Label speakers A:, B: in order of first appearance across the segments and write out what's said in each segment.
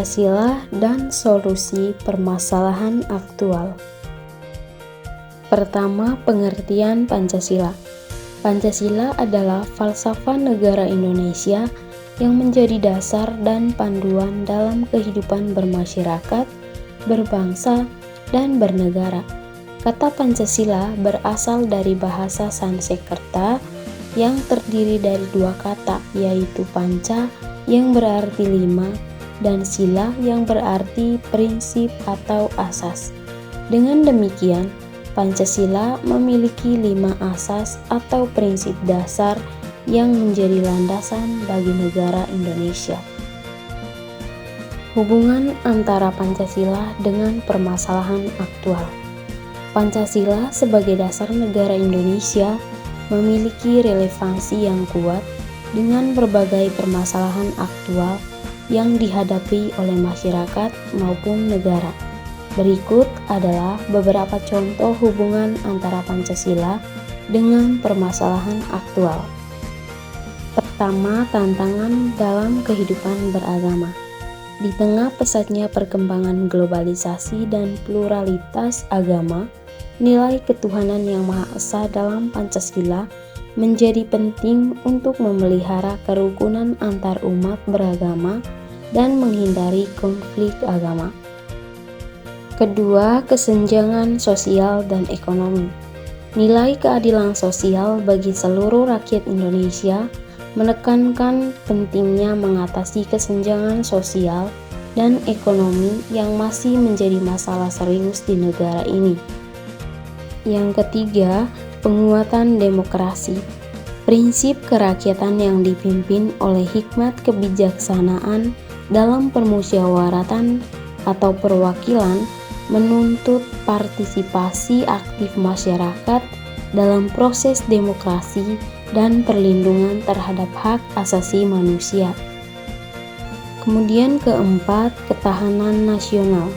A: Pancasila dan solusi permasalahan aktual. Pertama, pengertian Pancasila. Pancasila adalah falsafah negara Indonesia yang menjadi dasar dan panduan dalam kehidupan bermasyarakat, berbangsa, dan bernegara. Kata Pancasila berasal dari bahasa Sanskerta yang terdiri dari dua kata, yaitu panca yang berarti lima dan sila yang berarti prinsip atau asas. Dengan demikian, Pancasila memiliki 5 asas atau prinsip dasar yang menjadi landasan bagi negara Indonesia. Hubungan antara Pancasila dengan permasalahan aktual. Pancasila sebagai dasar negara Indonesia memiliki relevansi yang kuat dengan berbagai permasalahan aktual yang dihadapi oleh masyarakat maupun negara. Berikut adalah beberapa contoh hubungan antara Pancasila dengan permasalahan aktual. Pertama, tantangan dalam kehidupan beragama. Di tengah pesatnya perkembangan globalisasi dan pluralitas agama, nilai ketuhanan yang Maha Esa dalam Pancasila menjadi penting untuk memelihara kerukunan antar umat beragama dan menghindari konflik agama. Kedua, kesenjangan sosial dan ekonomi. Nilai keadilan sosial bagi seluruh rakyat Indonesia menekankan pentingnya mengatasi kesenjangan sosial dan ekonomi yang masih menjadi masalah serius di negara ini. Yang ketiga, penguatan demokrasi. Prinsip kerakyatan yang dipimpin oleh hikmat kebijaksanaan dalam permusyawaratan atau perwakilan menuntut partisipasi aktif masyarakat dalam proses demokrasi dan perlindungan terhadap hak asasi manusia. Kemudian keempat, ketahanan nasional.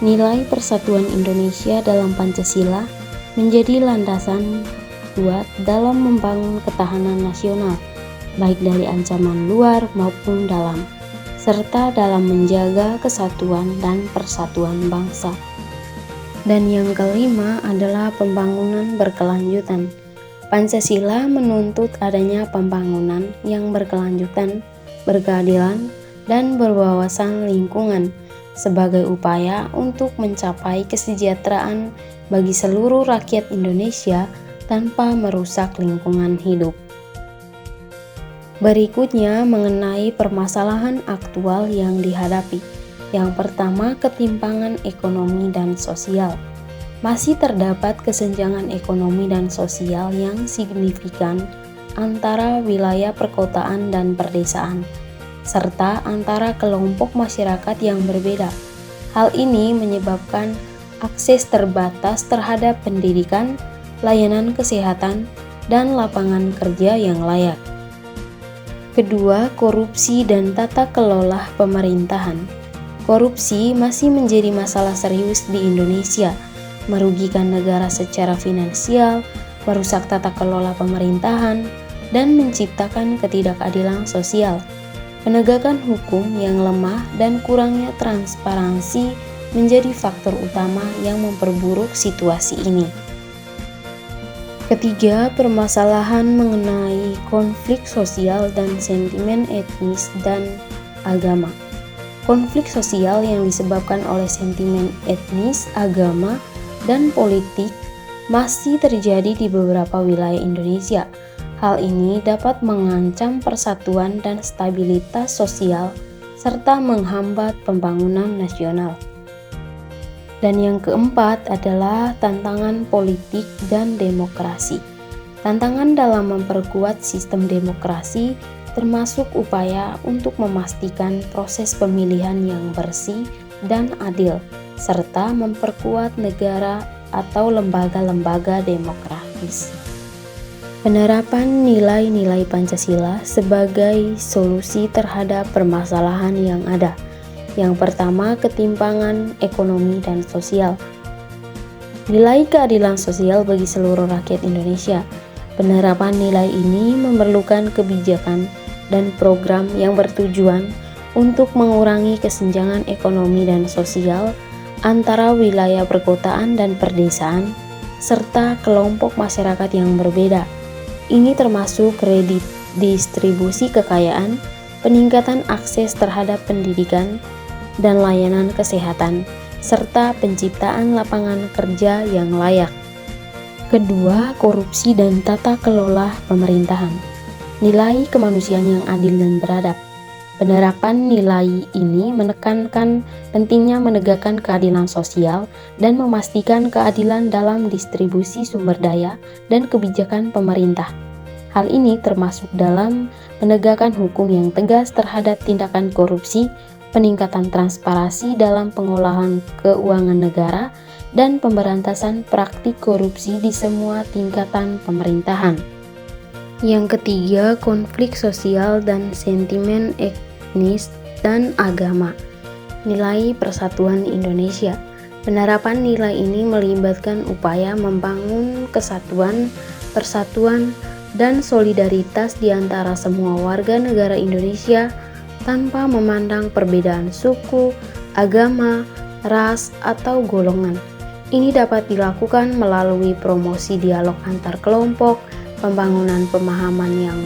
A: Nilai persatuan Indonesia dalam Pancasila menjadi landasan kuat dalam membangun ketahanan nasional, baik dari ancaman luar maupun dalam, serta dalam menjaga kesatuan dan persatuan bangsa. Dan yang kelima adalah pembangunan berkelanjutan. Pancasila menuntut adanya pembangunan yang berkelanjutan, berkeadilan, dan berwawasan lingkungan sebagai upaya untuk mencapai kesejahteraan bagi seluruh rakyat Indonesia tanpa merusak lingkungan hidup. Berikutnya mengenai permasalahan aktual yang dihadapi. Yang pertama, ketimpangan ekonomi dan sosial. Masih terdapat kesenjangan ekonomi dan sosial yang signifikan antara wilayah perkotaan dan perdesaan, serta antara kelompok masyarakat yang berbeda. Hal ini menyebabkan akses terbatas terhadap pendidikan, layanan kesehatan, dan lapangan kerja yang layak. Kedua, korupsi dan tata kelola pemerintahan. Korupsi masih menjadi masalah serius di Indonesia, merugikan negara secara finansial, merusak tata kelola pemerintahan, dan menciptakan ketidakadilan sosial. Penegakan hukum yang lemah dan kurangnya transparansi menjadi faktor utama yang memperburuk situasi ini. Ketiga, permasalahan mengenai konflik sosial dan sentimen etnis dan agama. Konflik sosial yang disebabkan oleh sentimen etnis, agama, dan politik masih terjadi di beberapa wilayah Indonesia. Hal ini dapat mengancam persatuan dan stabilitas sosial serta menghambat pembangunan nasional. Dan yang keempat adalah tantangan politik dan demokrasi. Tantangan dalam memperkuat sistem demokrasi termasuk upaya untuk memastikan proses pemilihan yang bersih dan adil, serta memperkuat negara atau lembaga-lembaga demokratis. Penerapan nilai-nilai Pancasila sebagai solusi terhadap permasalahan yang ada. Yang pertama, ketimpangan ekonomi dan sosial. Nilai keadilan sosial bagi seluruh rakyat Indonesia. Penerapan nilai ini memerlukan kebijakan dan program yang bertujuan untuk mengurangi kesenjangan ekonomi dan sosial antara wilayah perkotaan dan perdesaan, serta kelompok masyarakat yang berbeda. Ini termasuk redistribusi kekayaan, peningkatan akses terhadap pendidikan dan layanan kesehatan, serta penciptaan lapangan kerja yang layak. Kedua, korupsi dan tata kelola pemerintahan. Nilai kemanusiaan yang adil dan beradab. Penerapan nilai ini menekankan pentingnya menegakkan keadilan sosial dan memastikan keadilan dalam distribusi sumber daya dan kebijakan pemerintah. Hal ini termasuk dalam penegakan hukum yang tegas terhadap tindakan korupsi, peningkatan transparansi dalam pengolahan keuangan negara, dan pemberantasan praktik korupsi di semua tingkatan pemerintahan. Yang ketiga, konflik sosial dan sentimen etnis dan agama. Nilai persatuan Indonesia. Penerapan nilai ini melibatkan upaya membangun kesatuan, persatuan, dan solidaritas di antara semua warga negara Indonesia tanpa memandang perbedaan suku, agama, ras, atau golongan. Ini dapat dilakukan melalui promosi dialog antar kelompok, pembangunan pemahaman yang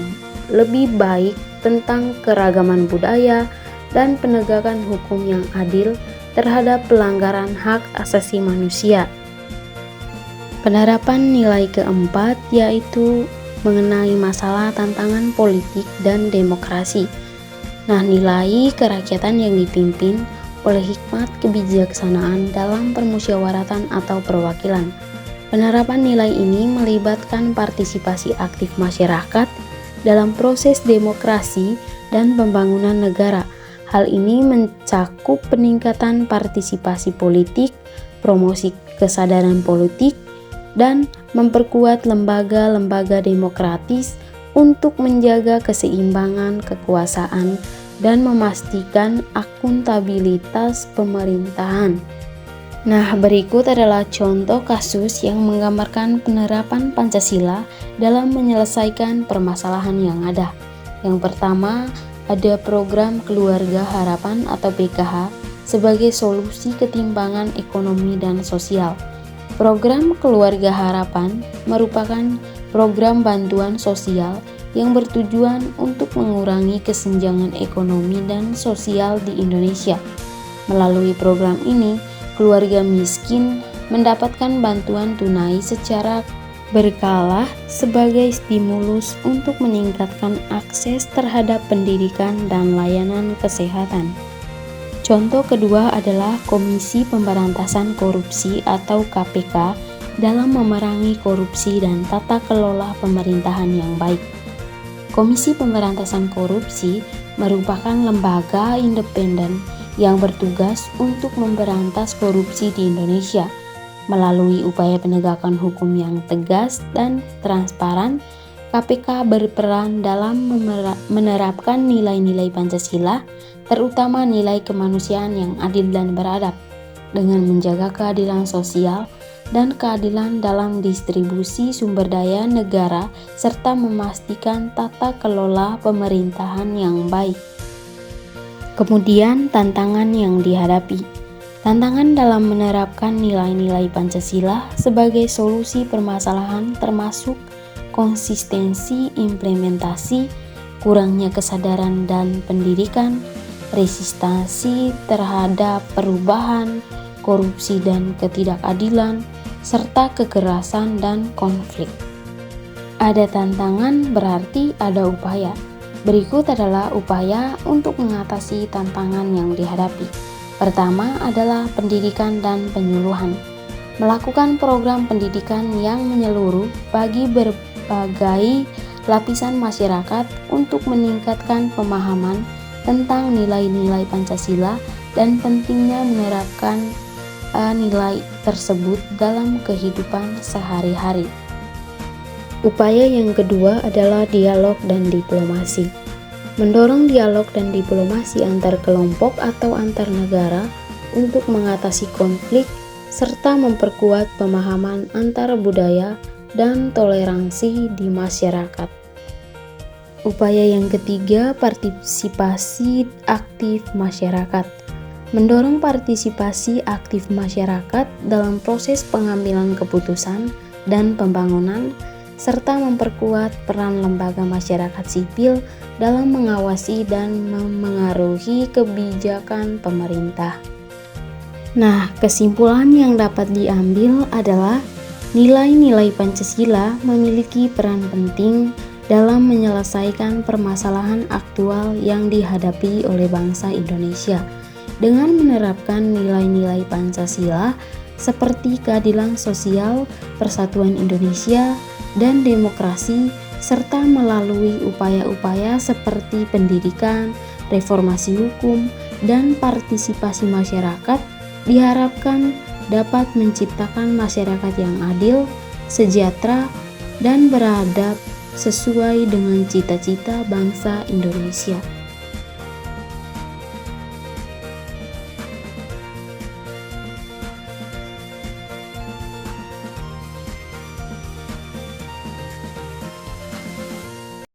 A: lebih baik tentang keragaman budaya, dan penegakan hukum yang adil terhadap pelanggaran hak asasi manusia. Penerapan nilai keempat yaitu mengenai masalah tantangan politik dan demokrasi. Nah, nilai kerakyatan yang dipimpin oleh hikmat kebijaksanaan dalam permusyawaratan atau perwakilan. Penerapan nilai ini melibatkan partisipasi aktif masyarakat dalam proses demokrasi dan pembangunan negara. Hal ini mencakup peningkatan partisipasi politik, promosi kesadaran politik, dan memperkuat lembaga-lembaga demokratis untuk menjaga keseimbangan kekuasaan dan memastikan akuntabilitas pemerintahan. Nah, berikut adalah contoh kasus yang menggambarkan penerapan Pancasila dalam menyelesaikan permasalahan yang ada. Yang pertama, ada program Keluarga Harapan atau PKH sebagai solusi ketimpangan ekonomi dan sosial. Program Keluarga Harapan merupakan program bantuan sosial yang bertujuan untuk mengurangi kesenjangan ekonomi dan sosial di Indonesia. Melalui program ini, keluarga miskin mendapatkan bantuan tunai secara berkala sebagai stimulus untuk meningkatkan akses terhadap pendidikan dan layanan kesehatan. Contoh kedua adalah Komisi Pemberantasan Korupsi atau KPK dalam memerangi korupsi dan tata kelola pemerintahan yang baik. Komisi Pemberantasan Korupsi merupakan lembaga independen yang bertugas untuk memberantas korupsi di Indonesia. Melalui upaya penegakan hukum yang tegas dan transparan, KPK berperan dalam menerapkan nilai-nilai Pancasila, terutama nilai kemanusiaan yang adil dan beradab, dengan menjaga keadilan sosial dan keadilan dalam distribusi sumber daya negara serta memastikan tata kelola pemerintahan yang baik. Kemudian, tantangan yang dihadapi. Tantangan dalam menerapkan nilai-nilai Pancasila sebagai solusi permasalahan termasuk konsistensi implementasi, kurangnya kesadaran dan pendidikan, resistansi terhadap perubahan, korupsi dan ketidakadilan, serta kekerasan dan konflik. Ada tantangan berarti ada upaya. Berikut adalah upaya untuk mengatasi tantangan yang dihadapi. Pertama adalah pendidikan dan penyuluhan. Melakukan program pendidikan yang menyeluruh bagi berbagai lapisan masyarakat untuk meningkatkan pemahaman tentang nilai-nilai Pancasila dan pentingnya menerapkan nilai tersebut dalam kehidupan sehari-hari. Upaya yang kedua adalah dialog dan diplomasi. Mendorong dialog dan diplomasi antar kelompok atau antar negara untuk mengatasi konflik serta memperkuat pemahaman antar budaya dan toleransi di masyarakat. Upaya yang ketiga, partisipasi aktif masyarakat. Mendorong partisipasi aktif masyarakat dalam proses pengambilan keputusan dan pembangunan, serta memperkuat peran lembaga masyarakat sipil dalam mengawasi dan memengaruhi kebijakan pemerintah. Nah, kesimpulan yang dapat diambil adalah nilai-nilai Pancasila memiliki peran penting dalam menyelesaikan permasalahan aktual yang dihadapi oleh bangsa Indonesia. Dengan menerapkan nilai-nilai Pancasila seperti keadilan sosial, persatuan Indonesia, dan demokrasi, serta melalui upaya-upaya seperti pendidikan, reformasi hukum, dan partisipasi masyarakat, diharapkan dapat menciptakan masyarakat yang adil, sejahtera, dan beradab sesuai dengan cita-cita bangsa Indonesia.